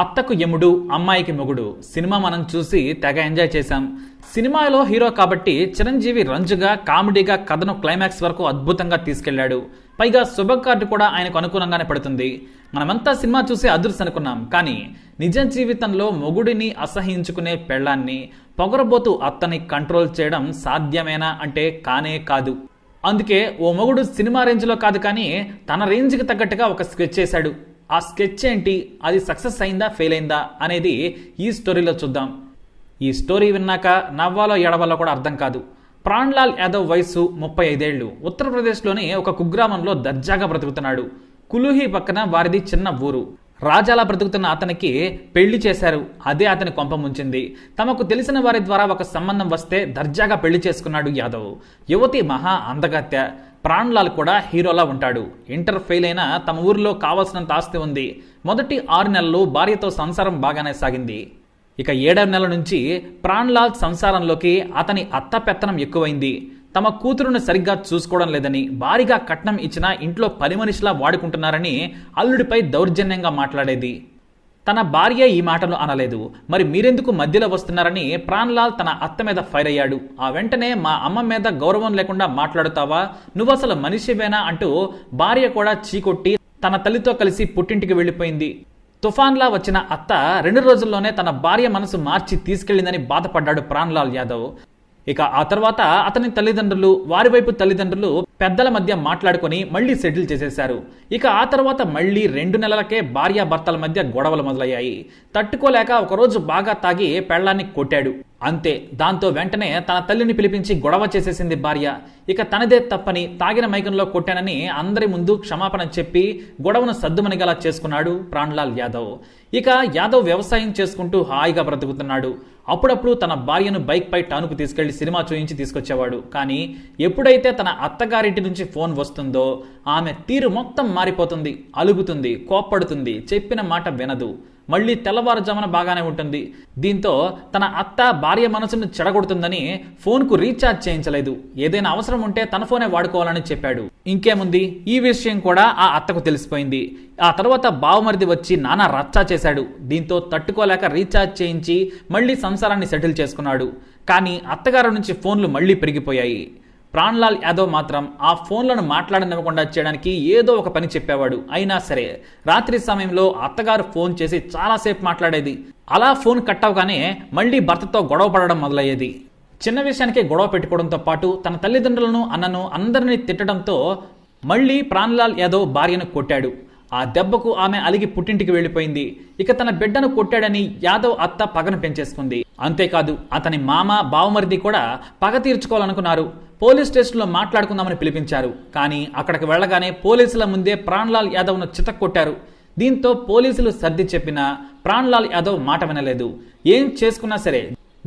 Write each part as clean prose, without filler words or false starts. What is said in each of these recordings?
అత్తకు యముడు అమ్మాయికి మొగుడు సినిమా మనం చూసి తెగ ఎంజాయ్ చేశాం. సినిమాలో హీరో కాబట్టి చిరంజీవి రంజుగా కామెడీగా కథను క్లైమాక్స్ వరకు అద్భుతంగా తీసుకెళ్లాడు. పైగా శుభ కార్డు కూడా ఆయనకు అనుకూలంగానే పడుతుంది. మనమంతా సినిమా చూసి అదుర్స్ అనుకున్నాం. కానీ నిజ జీవితంలో మొగుడిని అసహించుకునే పెళ్లాన్ని, పొగరబోతు అత్తని కంట్రోల్ చేయడం సాధ్యమేనా అంటే కానే కాదు. అందుకే ఓ మొగుడు సినిమా రేంజ్లో కాదు కానీ తన రేంజ్కి తగ్గట్టుగా ఒక స్కెచ్ చేశాడు. ఆ స్కెచ్ ఏంటి, అది సక్సెస్ అయిందా ఫెయిల్ అయిందా అనేది ఈ స్టోరీలో చూద్దాం. ఈ స్టోరీ విన్నాక నవ్వాలో ఎడవాలో కూడా అర్థం కాదు. ప్రాణ్లాల్ యాదవ్ వయసు 35 ఏళ్లు. ఉత్తరప్రదేశ్లోని ఒక కుగ్రామంలో దర్జాగా బ్రతుకుతున్నాడు. కులూహి పక్కన వారిది చిన్న ఊరు. రాజాలా బ్రతుకుతున్న అతనికి పెళ్లి చేశారు. అదే అతని కొంప ముంచింది. తమకు తెలిసిన వారి ద్వారా ఒక సంబంధం వస్తే దర్జాగా పెళ్లి చేసుకున్నాడు యాదవ్. యువతి మహా అందగత్య. ప్రాణ్లాల్ కూడా హీరోలా ఉంటాడు. ఇంటర్ ఫెయిల్ అయినా తమ ఊరిలో కావాల్సినంత ఆస్తి ఉంది. మొదటి 6 నెలలు భార్యతో సంసారం బాగానే సాగింది. ఇక 7వ నెల నుంచి ప్రాణ్లాల్ సంసారంలోకి అతని అత్త పెత్తనం ఎక్కువైంది. తమ కూతురును సరిగ్గా చూసుకోవడం లేదని, భారీగా కట్నం ఇచ్చినా ఇంట్లో పని మనిషిలా వాడుకుంటున్నారని అల్లుడిపై దౌర్జన్యంగా మాట్లాడేది. తన భార్య ఈ మాటలు అనలేదు. మరి మీరెందుకు మధ్యలో వస్తున్నారని ప్రాణ్లాల్ తన అత్త మీద ఫైర్ అయ్యాడు. ఆ వెంటనే మా అమ్మ మీద గౌరవం లేకుండా మాట్లాడుతావా, నువ్వసలు మనిషివేనా అంటూ భార్య కూడా చీకొట్టి తన తల్లితో కలిసి పుట్టింటికి వెళ్లిపోయింది. తుఫాన్లా వచ్చిన అత్త 2 రోజుల్లోనే తన భార్య మనసు మార్చి తీసుకెళ్లిందని బాధపడ్డాడు ప్రాణ్లాల్ యాదవ్. ఇక ఆ తర్వాత అతని తల్లిదండ్రులు, వారి వైపు తల్లిదండ్రులు పెద్దల మధ్య మాట్లాడుకొని మళ్లీ సెటిల్ చేసేశారు. ఇక ఆ తర్వాత మళ్లీ 2 నెలలకే భార్యాభర్తల మధ్య గొడవలు మొదలయ్యాయి. తట్టుకోలేక ఒకరోజు బాగా తాగి పెళ్లాన్ని కొట్టాడు. అంతే. దాంతో వెంటనే తన తల్లిని పిలిపించి గొడవ చేసేసింది భార్య. ఇక తనదే తప్పని, తాగిన మైకంలో కొట్టానని అందరి ముందు క్షమాపణ చెప్పి గొడవను సద్దుమణిగలా చేసుకున్నాడు ప్రాణ్లాల్ యాదవ్. ఇక యాదవ్ వ్యవసాయం చేసుకుంటూ హాయిగా బ్రతుకుతున్నాడు. అప్పుడప్పుడు తన భార్యను బైక్ పై టానుకు తీసుకెళ్లి సినిమా చూయించి తీసుకొచ్చేవాడు. కానీ ఎప్పుడైతే తన అత్తగారింటి నుంచి ఫోన్ వస్తుందో ఆమె తీరు మొత్తం మారిపోతుంది. అలుగుతుంది, కోప్పడుతుంది, చెప్పిన మాట వినదు. మళ్లీ తెల్లవారుజామున బాగానే ఉంటుంది. దీంతో తన అత్త భార్య మనసును చెడగొడుతుందని ఫోన్కు రీఛార్జ్ చేయించలేదు. ఏదైనా అవసరం ఉంటే తన ఫోనే వాడుకోవాలని చెప్పాడు. ఇంకేముంది, ఈ విషయం కూడా ఆ అత్తకు తెలిసిపోయింది. ఆ తర్వాత బావమరిది వచ్చి నానా రచ్చా చేశాడు. దీంతో తట్టుకోలేక రీఛార్జ్ చేయించి మళ్లీ సంసారాన్ని సెటిల్ చేసుకున్నాడు. కానీ అత్తగారు నుంచి ఫోన్లు మళ్లీ పెరిగిపోయాయి. ప్రాణ్లాల్ యాదవ్ మాత్రం ఆ ఫోన్లను మాట్లాడనివ్వకుండా చేయడానికి ఏదో ఒక పని చెప్పేవాడు. అయినా సరే రాత్రి సమయంలో అత్తగారు ఫోన్ చేసి చాలాసేపు మాట్లాడేది. అలా ఫోన్ కట్ అవగానే మళ్లీ భర్తతో గొడవ పడడం మొదలయ్యేది. చిన్న విషయానికే గొడవ పెట్టుకోవడంతో పాటు తన తల్లిదండ్రులను, అన్నను అందరినీ తిట్టడంతో మళ్లీ ప్రాణ్లాల్ యాదవ్ భార్యను కొట్టాడు. ఆ దెబ్బకు ఆమె అలిగి పుట్టింటికి వెళ్లిపోయింది. ఇక తన బిడ్డను కొట్టాడని యాదవ్ అత్త పగను పెంచేసుకుంది. అంతేకాదు అతని మామ, బావమరిది కూడా పగ తీర్చుకోవాలనుకున్నారు. పోలీస్ స్టేషన్లో మాట్లాడుకుందామని పిలిపించారు. కానీ అక్కడికి వెళ్లగానే పోలీసుల ముందే ప్రాణ్లాల్ యాదవ్ను చితక్కొట్టారు. దీంతో పోలీసులు సర్ది చెప్పినా ప్రాణ్లాల్ యాదవ్ మాట వినలేదు. ఏం చేసుకున్నా సరే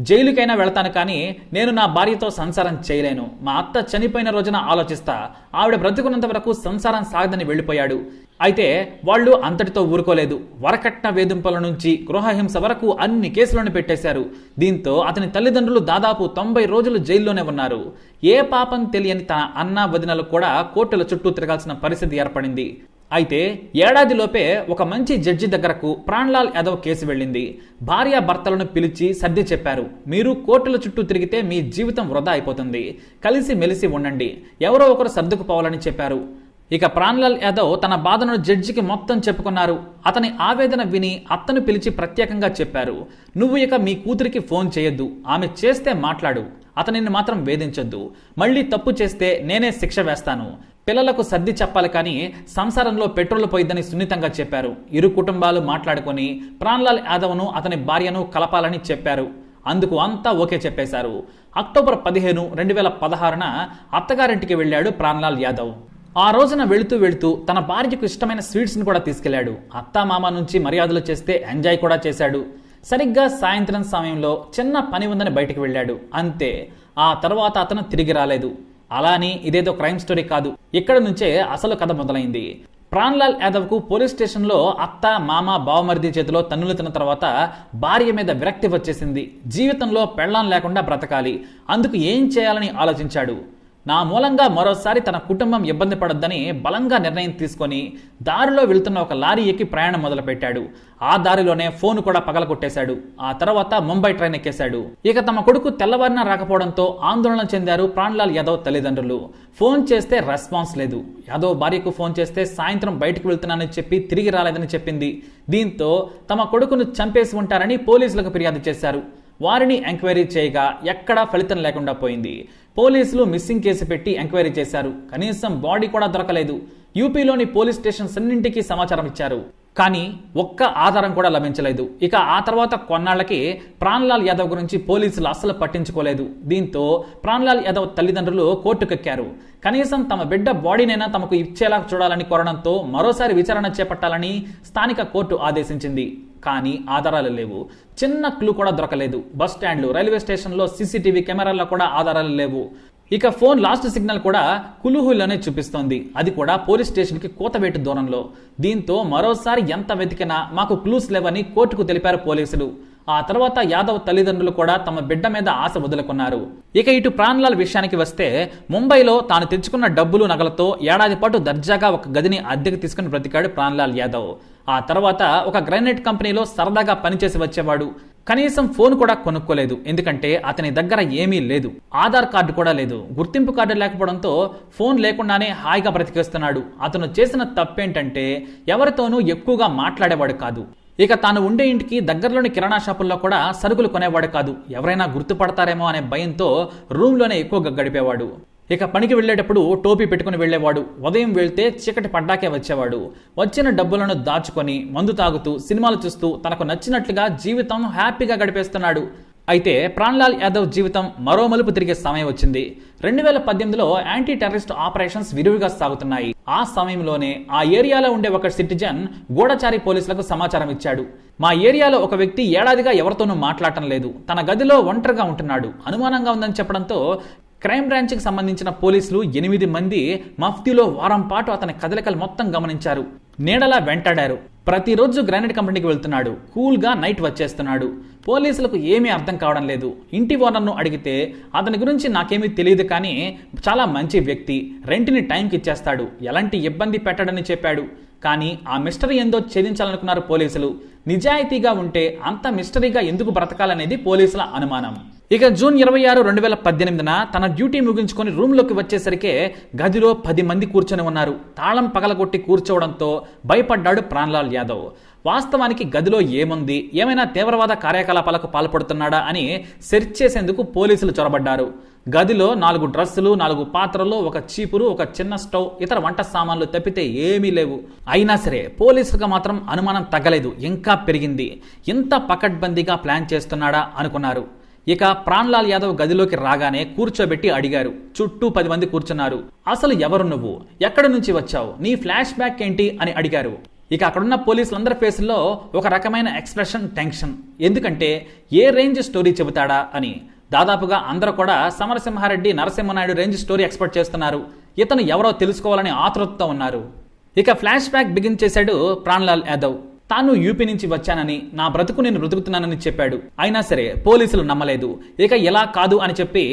జైలుకైనా వెళతాను, కానీ నేను నా భార్యతో సంసారం చేయలేను. మా అత్త చనిపోయిన రోజున ఆలోచిస్తా, ఆవిడ బ్రతుకున్నంత వరకు సంసారం సాగదని వెళ్లిపోయాడు. అయితే వాళ్ళు అంతటితో ఊరుకోలేదు. వరకట్న వేధింపుల నుంచి గృహహింస వరకు అన్ని కేసులను పెట్టేశారు. దీంతో అతని తల్లిదండ్రులు దాదాపు 90 రోజులు జైల్లోనే ఉన్నారు. ఏ పాపం తెలియని తన అన్న, వదినలు కూడా కోర్టుల చుట్టూ తిరగాల్సిన పరిస్థితి ఏర్పడింది. అయితే ఏడాదిలోపే ఒక మంచి జడ్జి దగ్గరకు ప్రాణ్లాల్ యాదవ్ కేసు వెళ్ళింది. భార్య భర్తలను పిలిచి సర్ది చెప్పారు. మీరు కోర్టుల చుట్టూ తిరిగితే మీ జీవితం వృధా అయిపోతుంది. కలిసి మెలిసి ఉండండి, ఎవరో ఒకరు సర్దుకుపోవాలని చెప్పారు. ఇక ప్రాణ్లాల్ యాదవ్ తన బాధను జడ్జికి మొత్తం చెప్పుకున్నారు. అతని ఆవేదన విని అత్తను పిలిచి ప్రత్యేకంగా చెప్పారు. నువ్వు ఇక మీ కూతురికి ఫోన్ చేయొద్దు. ఆమె చేస్తే మాట్లాడు, అతనిని మాత్రం వేధించొద్దు. మళ్లీ తప్పు చేస్తే నేనే శిక్ష వేస్తాను. పిల్లలకు సర్ది చెప్పాలి, కానీ సంసారంలో పెట్రోల్ పోయిద్దని సున్నితంగా చెప్పారు. ఇరు కుటుంబాలు మాట్లాడుకొని ప్రాణ్లాల్ యాదవ్ను, అతని భార్యను కలపాలని చెప్పారు. అందుకు అంతా ఓకే చెప్పేశారు. అక్టోబర్ 15, 2016న అత్తగారింటికి వెళ్ళాడు ప్రాణ్లాల్ యాదవ్. ఆ రోజున వెళుతూ తన భార్యకు ఇష్టమైన స్వీట్స్ని కూడా తీసుకెళ్లాడు. అత్తామామ నుంచి మర్యాదలు చేస్తే ఎంజాయ్ కూడా చేశాడు. సరిగ్గా సాయంత్రం సమయంలో చిన్న పని ఉందని బయటికి వెళ్ళాడు. అంతే. ఆ తర్వాత అతను తిరిగి రాలేదు. అలాని ఇదేదో క్రైమ్ స్టోరీ కాదు. ఇక్కడ నుంచే అసలు కథ మొదలైంది. ప్రాణ్లాల్ యాదవ్కు పోలీస్ స్టేషన్లో అత్త, మామ, బావమరిది చేతిలో తన్నులు తిన్న తర్వాత భార్య మీద విరక్తి వచ్చేసింది. జీవితంలో పెళ్లాం లేకుండా బ్రతకాలి. అందుకు ఏం చేయాలని ఆలోచించాడు. నా మూలంగా మరోసారి తన కుటుంబం ఇబ్బంది పడొద్దని బలంగా నిర్ణయం తీసుకొని దారిలో వెళ్తున్న ఒక లారీ ఎక్కి ప్రయాణం మొదలుపెట్టాడు. ఆ దారిలోనే ఫోన్ కూడా పగలగొట్టేశాడు. ఆ తర్వాత ముంబై ట్రైన్ ఎక్కేశాడు. ఇక తమ కొడుకు తెల్లవారిన రాకపోవడంతో ఆందోళన చెందారు ప్రాణ్లాల్ యాదవ్ తల్లిదండ్రులు. ఫోన్ చేస్తే రెస్పాన్స్ లేదు. యాదవ్ భార్యకు ఫోన్ చేస్తే సాయంత్రం బయటకు వెళ్తున్నానని చెప్పి తిరిగి రాలేదని చెప్పింది. దీంతో తమ కొడుకును చంపేసి ఉంటారని పోలీసులకు ఫిర్యాదు చేశారు. వారిని ఎంక్వైరీ చేయగా ఎక్కడా ఫలితం లేకుండా పోయింది. పోలీసులు మిస్సింగ్ కేసు పెట్టి ఎంక్వైరీ చేశారు. కనీసం బాడీ కూడా దొరకలేదు. యూపీలోని పోలీస్ స్టేషన్స్ అన్నింటికీ సమాచారం ఇచ్చారు. కానీ ఒక్క ఆధారం కూడా లభించలేదు. ఇక ఆ తర్వాత కొన్నాళ్లకి ప్రాణ్లాల్ యాదవ్ గురించి పోలీసులు అస్సలు పట్టించుకోలేదు. దీంతో ప్రాణ్లాల్ యాదవ్ తల్లిదండ్రులు కోర్టుకెక్కారు. కనీసం తమ బిడ్డ బాడీనైనా తమకు ఇచ్చేలా చూడాలని కోరడంతో మరోసారి విచారణ చేపట్టాలని స్థానిక కోర్టు ఆదేశించింది. కానీ ఆధారాలు లేవు. చిన్న క్లూ కూడా దొరకలేదు. బస్ స్టాండ్లు, రైల్వే స్టేషన్లో సీసీటీవీ కెమెరాల్లో కూడా ఆధారాలు లేవు. ఇక ఫోన్ లాస్ట్ సిగ్నల్ కూడా కులుహుల్లోనే చూపిస్తోంది. అది కూడా పోలీస్ స్టేషన్కి కూతవేటు దూరంలో. దీంతో మరోసారి ఎంత వెతికినా మాకు క్లూస్ లేవని కోర్టుకు తెలిపారు పోలీసులు. ఆ తర్వాత యాదవ్ తల్లిదండ్రులు కూడా తమ బిడ్డ మీద ఆశ వదులుకున్నారు. ఇక ఇటు ప్రాణ్లాల్ విషయానికి వస్తే ముంబైలో తాను తెచ్చుకున్న డబ్బులు నగలతో ఏడాది పాటు దర్జాగా ఒక గదిని అద్దెకు తీసుకుని బ్రతికాడు ప్రాణ్లాల్ యాదవ్. ఆ తర్వాత ఒక గ్రానైట్ కంపెనీలో సరదాగా పనిచేసి వచ్చేవాడు. కనీసం ఫోన్ కూడా కొనుక్కోలేదు. ఎందుకంటే అతని దగ్గర ఏమీ లేదు. ఆధార్ కార్డు కూడా లేదు. గుర్తింపు కార్డు లేకపోవడంతో ఫోన్ లేకుండానే హాయిగా బ్రతికేస్తున్నాడు. అతను చేసిన తప్పేంటంటే ఎవరితోనూ ఎక్కువగా మాట్లాడేవాడు కాదు. ఇక తాను ఉండే ఇంటికి దగ్గరలోని కిరాణా షాపుల్లో కూడా సరుకులు కొనేవాడు కాదు. ఎవరైనా గుర్తుపడతారేమో అనే భయంతో రూమ్లోనే ఎక్కువగా గడిపేవాడు. ఇక పనికి వెళ్లేటప్పుడు టోపీ పెట్టుకుని వెళ్లేవాడు. ఉదయం వెళ్తే చీకటి పడ్డాకే వచ్చేవాడు. వచ్చిన డబ్బులను దాచుకొని మందు తాగుతూ సినిమాలు చూస్తూ తనకు నచ్చినట్లుగా జీవితం హ్యాపీగా గడిపేస్తున్నాడు. అయితే ప్రాణ్లాల్ యాదవ్ జీవితం మరో మలుపు తిరిగే సమయం వచ్చింది. 2018లో యాంటీ టెర్రరిస్ట్ ఆపరేషన్స్ విరివిగా సాగుతున్నాయి. ఆ సమయంలోనే ఆ ఏరియాలో ఉండే ఒక సిటిజన్ గూఢచారి పోలీసులకు సమాచారం ఇచ్చాడు. మా ఏరియాలో ఒక వ్యక్తి ఏడాదిగా ఎవరితోనూ మాట్లాడటం లేదు. తన గదిలో ఒంటరిగా ఉంటున్నాడు. అనుమానంగా ఉందని చెప్పడంతో క్రైమ్ బ్రాంచ్కి సంబంధించిన పోలీసులు 8 మంది మఫ్తీలో వారం పాటు అతని కదలికలు మొత్తం గమనించారు. నీడలా వెంటాడారు. ప్రతిరోజు గ్రానైట్ కంపెనీకి వెళ్తున్నాడు. కూల్గా నైట్ వచ్చేస్తున్నాడు. పోలీసులకు ఏమీ అర్థం కావడం లేదు. ఇంటి ఓనర్ను అడిగితే అతని గురించి నాకేమీ తెలియదు, కానీ చాలా మంచి వ్యక్తి, రెంట్ని టైంకి ఇచ్చేస్తాడు, ఎలాంటి ఇబ్బంది పెట్టడని చెప్పాడు. కానీ ఆ మిస్టరీ ఏందో ఛేదించాలనుకున్నారు పోలీసులు. నిజాయితీగా ఉంటే అంత మిస్టరీగా ఎందుకు బ్రతకాలనేది పోలీసుల అనుమానం. ఇక జూన్ 26, 2018న తన డ్యూటీ ముగించుకొని రూమ్లోకి వచ్చేసరికే గదిలో 10 మంది కూర్చొని ఉన్నారు. తాళం పగలగొట్టి కూర్చోవడంతో భయపడ్డాడు ప్రాణ్లాల్ యాదవ్. వాస్తవానికి గదిలో ఏముంది, ఏమైనా తీవ్రవాద కార్యకలాపాలకు పాల్పడుతున్నాడా అని సెర్చ్ చేసేందుకు పోలీసులు చొరబడ్డారు. గదిలో 4 డ్రస్సులు, 4 పాత్రలు, ఒక చీపురు, ఒక చిన్న స్టవ్, ఇతర వంట సామాన్లు తప్పితే ఏమీ లేవు. అయినా సరే పోలీసులకు మాత్రం అనుమానం తగ్గలేదు, ఇంకా పెరిగింది. ఇంత పకడ్బందీగా ప్లాన్ చేస్తున్నాడా అనుకున్నారు. ఇక ప్రాణ్లాల్ యాదవ్ గదిలోకి రాగానే కూర్చోబెట్టి అడిగారు. చుట్టూ 10 మంది కూర్చున్నారు. అసలు ఎవరు నువ్వు, ఎక్కడి నుంచి వచ్చావు, నీ ఫ్లాష్ బ్యాక్ ఏంటి అని అడిగారు. ఇక అక్కడున్న పోలీసులందరి ఫేసుల్లో ఒక రకమైన ఎక్స్ప్రెషన్, టెన్షన్. ఎందుకంటే ఏ రేంజ్ స్టోరీ చెబుతాడా అని. దాదాపుగా అందరూ కూడా Samarasimha Reddy, Narasimha Naidu range story expect చేస్తున్నారు. ఇతను ఎవరో తెలుసుకోవాలని ఆతృతతో ఉన్నారు. ఇక ఫ్లాష్ బ్యాక్ బిగిన్ చేశాడు ప్రాణ్లాల్ యాదవ్. తాను యూపీ నుంచి వచ్చానని, నా బ్రతుకు నేను బ్రతుకుతున్నానని చెప్పాడు. అయినా సరే పోలీసులు నమ్మలేదు. ఇక ఎలా కాదు అని చెప్పి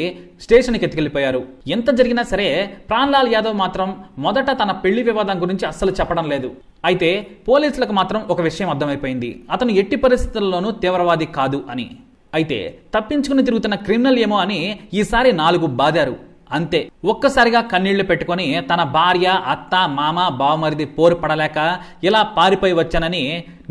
స్టేషన్కి ఎత్తుకెళ్లిపోయారు. ఎంత జరిగినా సరే ప్రాణ్లాల్ యాదవ్ మాత్రం మొదట తన పెళ్లి వివాదం గురించి అస్సలు చెప్పడం లేదు. అయితే పోలీసులకు మాత్రం ఒక విషయం అర్థమైపోయింది. అతను ఎట్టి పరిస్థితుల్లోనూ తీవ్రవాది కాదు అని. అయితే తప్పించుకుని తిరుగుతున్న క్రిమినల్ ఏమో అని ఈసారి 4 బాదారు. అంతే, ఒక్కసారిగా కన్నీళ్లు పెట్టుకొని తన భార్య, అత్త, మామ, బావమరిది పోరు పడలేక ఇలా పారిపోయి వచ్చానని,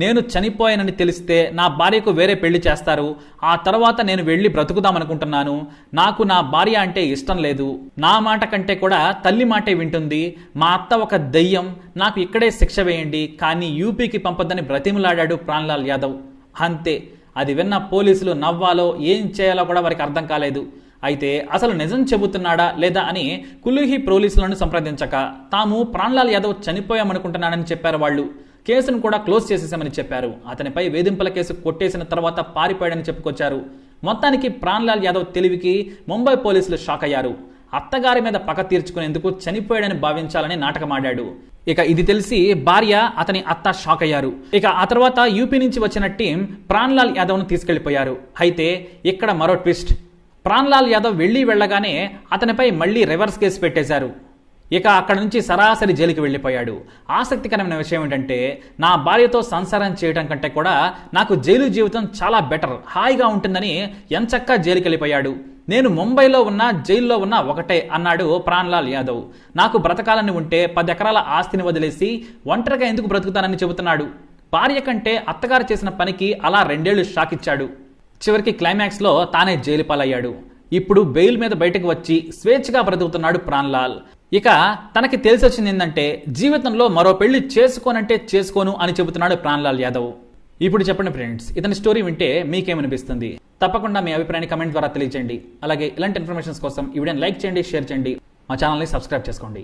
నేను చనిపోయానని తెలిస్తే నా భార్యకు వేరే పెళ్లి చేస్తారు, ఆ తర్వాత నేను వెళ్ళి బ్రతుకుదామనుకుంటున్నాను, నాకు నా భార్య అంటే ఇష్టం లేదు, నా మాట కంటే కూడా తల్లి మాటే వింటుంది, మా అత్త ఒక దెయ్యం, నాకు ఇక్కడే శిక్ష వేయండి, కానీ యూపీకి పంపొద్దని బ్రతిమలాడాడు ప్రాణ్లాల్ యాదవ్. అంతే, అది విన్న పోలీసులు నవ్వాలో ఏం చేయాలో కూడా వారికి అర్థం కాలేదు. అయితే అసలు నిజం చెబుతున్నాడా లేదా అని కులుహి పోలీసులను సంప్రదించక తాము ప్రాణ్లాల్ యాదవ్ చనిపోయామనుకుంటున్నానని చెప్పారు వాళ్ళు. కేసును కూడా క్లోజ్ చేసేసామని చెప్పారు. అతనిపై వేధింపుల కేసు కొట్టేసిన తర్వాత పారిపోయాడని చెప్పుకొచ్చారు. మొత్తానికి ప్రాణ్లాల్ యాదవ్ తెలివికి ముంబై పోలీసులు షాక్ అయ్యారు. అత్తగారి మీద పగ తీర్చుకునేందుకు చనిపోయాడని భావించాలని నాటకమాడాడు. ఇక ఇది తెలిసి భార్య, అతని అత్త షాక్ అయ్యారు. ఇక ఆ తర్వాత యూపీ నుంచి వచ్చిన టీం ప్రాణ్లాల్ యాదవ్ను తీసుకెళ్లిపోయారు. అయితే ఇక్కడ మరో ట్విస్ట్. ప్రాణ్లాల్ యాదవ్ వెళ్ళగానే అతనిపై మళ్లీ రివర్స్ కేసు పెట్టేశారు. ఇక అక్కడ నుంచి సరాసరి జైలుకి వెళ్ళిపోయాడు. ఆసక్తికరమైన విషయం ఏంటంటే, నా భార్యతో సంసారం చేయడం కంటే కూడా నాకు జైలు జీవితం చాలా బెటర్, హాయిగా ఉంటుందని ఎంచక్కా జైలుకి వెళ్ళిపోయాడు. నేను ముంబైలో ఉన్నా జైల్లో ఉన్నా ఒకటే అన్నాడు ప్రాణ్లాల్ యాదవ్. నాకు బ్రతకాలని ఉంటే 10 ఎకరాల ఆస్తిని వదిలేసి ఒంటరిగా ఎందుకు బ్రతుకుతానని చెబుతున్నాడు. భార్య కంటే అత్తగారు చేసిన పనికి అలా 2 ఏళ్లు షాక్ ఇచ్చాడు. చివరికి క్లైమాక్స్ లో తానే జైలు పాలయ్యాడు. ఇప్పుడు బెయిల్ మీద బయటకు వచ్చి స్వేచ్ఛగా బ్రతుకుతున్నాడు ప్రాణ్లాల్. ఇక తనకి తెలిసి వచ్చింది ఏంటంటే, జీవితంలో మరో పెళ్లి చేసుకోనంటే చేసుకోను అని చెబుతున్నాడు ప్రాణ్లాల్ యాదవ్. ఇప్పుడు చెప్పండి ఫ్రెండ్స్, ఇతని స్టోరీ వింటే మీకేమనిపిస్తుంది? తప్పకుండా మీ అభిప్రాయాన్ని కమెంట్ ద్వారా తెలియజేయండి. అలాగే ఇలాంటి ఇన్ఫర్మేషన్స్ కోసం ఈ వీడియోని లైక్ చేయండి, షేర్ చేయండి, మా ఛానల్ని సబ్స్క్రైబ్ చేసుకోండి.